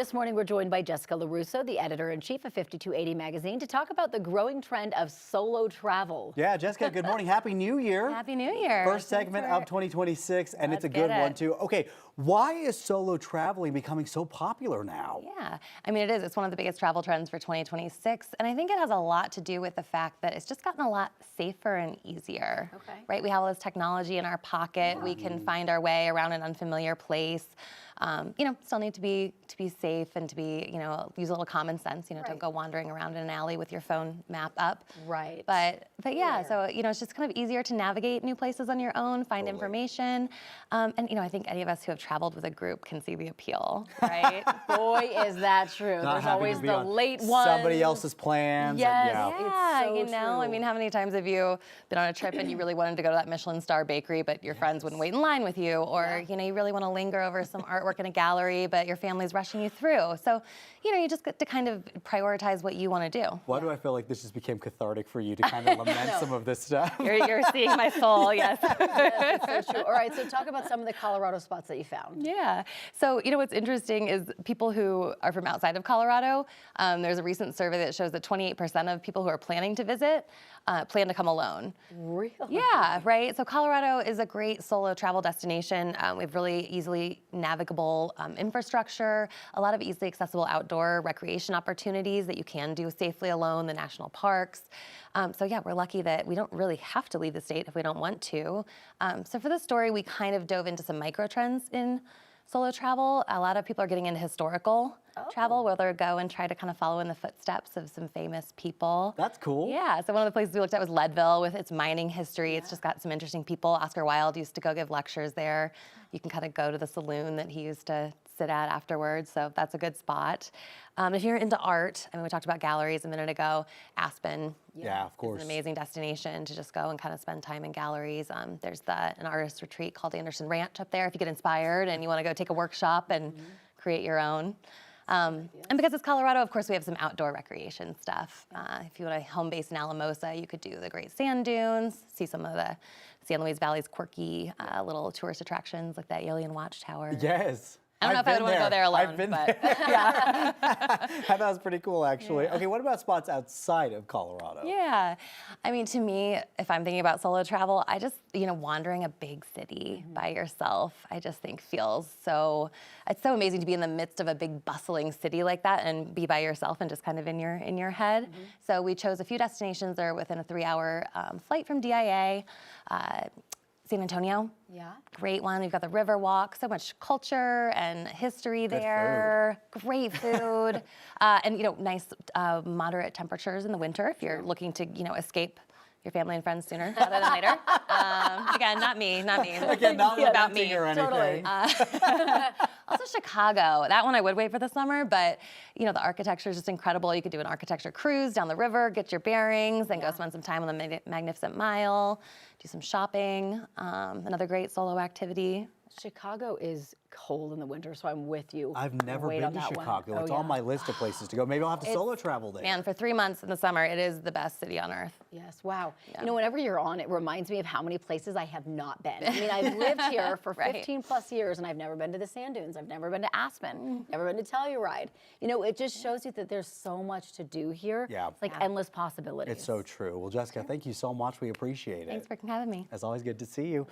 This morning, we're joined by Jessica Larusso, the editor-in-chief of 5280 magazine, to talk about the growing trend of solo travel. Yeah, Jessica, good morning. Happy New Year. Happy New Year. First segment of 2026, and it's a good one, too. Okay, why is solo traveling becoming so popular now? Yeah, I mean, it is. It's one of the biggest travel trends for 2026, and I think it has a lot to do with the fact that it's just gotten a lot safer and easier. Okay. Right? We have all this technology in our pocket. We can find our way around an unfamiliar place. Still need to be safe and to be, use a little common sense. Don't go wandering around in an alley with your phone map up. Right. But yeah, so it's just kind of easier to navigate new places on your own, find information, and I think any of us who have traveled with a group can see the appeal, right? Boy, is that true. Not There's having always to be the on late one. somebody else's plans. Yes. Yeah, It's so I true. mean, how many times have you been on a trip and you really wanted to go to that Michelin star bakery, but your friends wouldn't wait in line with you, or you really want to linger over some artwork in a gallery, but your family's rushing you through. So, you just get to kind of prioritize what you want to do. Why do I feel like this just became cathartic for you to kind of lament some of this stuff? You're seeing my soul, yes. Yes, it's so true. All right, so talk about some of the Colorado spots that you found. Yeah. So, what's interesting is people who are from outside of Colorado, there's a recent survey that shows that 28% of people who are planning to visit plan to come alone. Really? Yeah, right. So Colorado is a great solo travel destination. We have really easily navigable infrastructure, a lot of easily accessible outdoor recreation opportunities that you can do safely alone, the national parks. So yeah, we're lucky that we don't really have to leave the state if we don't want to. So for this story, we kind of dove into some micro trends in solo travel. A lot of people are getting into historical travel, where they'll go and try to kind of follow in the footsteps of some famous people. That's cool. Yeah, so one of the places we looked at was Leadville with its mining history. It's just got some interesting people. Oscar Wilde used to go give lectures there. You can kind of go to the saloon that he used to sit at afterwards, so that's a good spot. If you're into art, I mean, we talked about galleries a minute ago, Aspen. Yeah, of course. It's an amazing destination to just go and kind of spend time in galleries. There's an artist retreat called Anderson Ranch up there if you get inspired and you want to go take a workshop and create your own. And because it's Colorado, of course, we have some outdoor recreation stuff. If you want to home base in Alamosa, you could do the great sand dunes, see some of the San Luis Valley's quirky little tourist attractions like that Alien Watchtower. Yes. I don't know if I would want to go there alone. I've been but there. Yeah. I thought that was pretty cool, actually. Okay, what about spots outside of Colorado? Yeah. I mean, to me, if I'm thinking about solo travel, I just, wandering a big city by yourself, I just think feels it's so amazing to be in the midst of a big bustling city like that and be by yourself and just kind of in your head. So we chose a few destinations that are within a 3-hour flight from DIA. San Antonio. Yeah. Great one. We've got the River Walk, so much culture and history there. Great food. And, nice moderate temperatures in the winter if you're looking to, escape your family and friends sooner rather than later. Again, not me. Again, not about me or anything. Totally. Also Chicago. That one I would wait for the summer, but the architecture is just incredible. You could do an architecture cruise down the river, get your bearings, then go spend some time on the Magnificent Mile, do some shopping. Another great solo activity. Chicago is cold in the winter, so I'm with you. I've never Wait been on to that Chicago. one. It's on my list of places to go. Maybe I'll have to solo travel there. Man, for 3 months in the summer, it is the best city on earth. Yes, wow. Yeah. Whenever you're on, it reminds me of how many places I have not been. I mean, I've lived here for 15 plus years and I've never been to the sand dunes. I've never been to Aspen, never been to Telluride. It just shows you that there's so much to do here. Yeah. It's like endless possibilities. It's so true. Well, Jessica, thank you so much. We appreciate it. Thanks for having me. It's always good to see you.